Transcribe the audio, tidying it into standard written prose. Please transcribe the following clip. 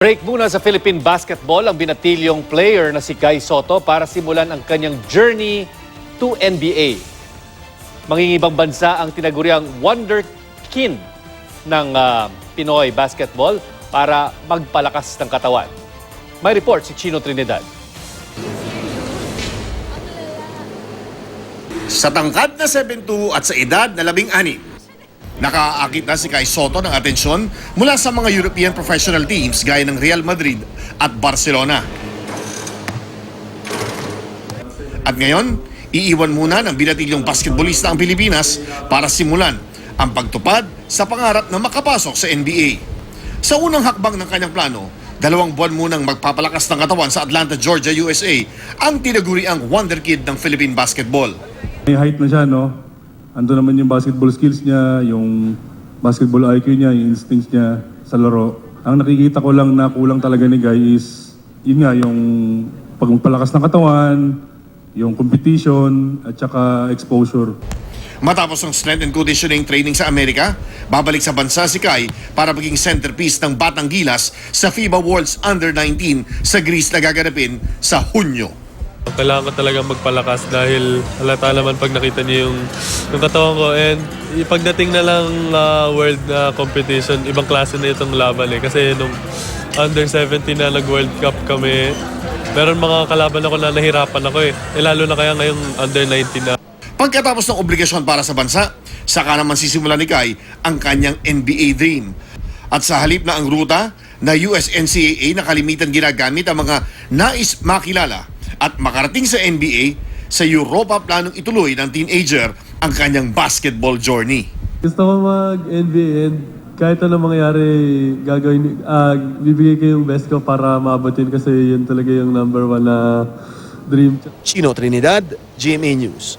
Break muna sa Philippine basketball ang binatilyong player na si Guy Soto para simulan ang kanyang journey to NBA. Mangingibang bansa ang tinaguriang wonderkin ng Pinoy basketball para magpalakas ng katawan. May report si Chino Trinidad. Sa tangkad na 7'2" at sa edad na 16, nakaakit na si Guy Soto ng atensyon mula sa mga European professional teams gaya ng Real Madrid at Barcelona. At ngayon, iiwan muna ng binatilyong basketballista ang Pilipinas para simulan ang pagtupad sa pangarap na makapasok sa NBA. Sa unang hakbang ng kanyang plano, 2 buwan munang magpapalakas ng katawan sa Atlanta, Georgia, USA ang tinaguriang wonderkid ng Philippine basketball. May height na siya, no? Ando naman yung basketball skills niya, yung basketball IQ niya, yung instincts niya sa laro. Ang nakikita ko lang na kulang talaga ni Guy is, yun nga, yung pagpapalakas ng katawan, yung competition, at saka exposure. Matapos ang strength and conditioning training sa Amerika, babalik sa bansa si Guy para maging centerpiece ng Batang Gilas sa FIBA Worlds Under-19 sa Greece na gaganapin sa Hunyo. Kailangan ko talaga magpalakas dahil halata naman pag nakita niyo yung katawan ko, and pagdating na lang world na competition, ibang klase na itong laban eh. Kasi nung under 17 na nag-World Cup kami, meron mga kalaban ako na nahirapan ako eh. Lalo na kaya ngayong under 19 na. Pagkatapos ng obligasyon para sa bansa, saka naman sisimula ni Guy ang kanyang NBA dream. At sa halip na ang ruta na USNCAA na kalimitan ginagamit ang mga nais makilala at makarating sa NBA, sa Europa planong ituloy ng teenager ang kanyang basketball journey. Gusto ko mag-NBA and kahit ano mangyari, bibigay ko yung best ko para maabot yun kasi yun talaga yung #1 na dream. Chino Trinidad, GMA News.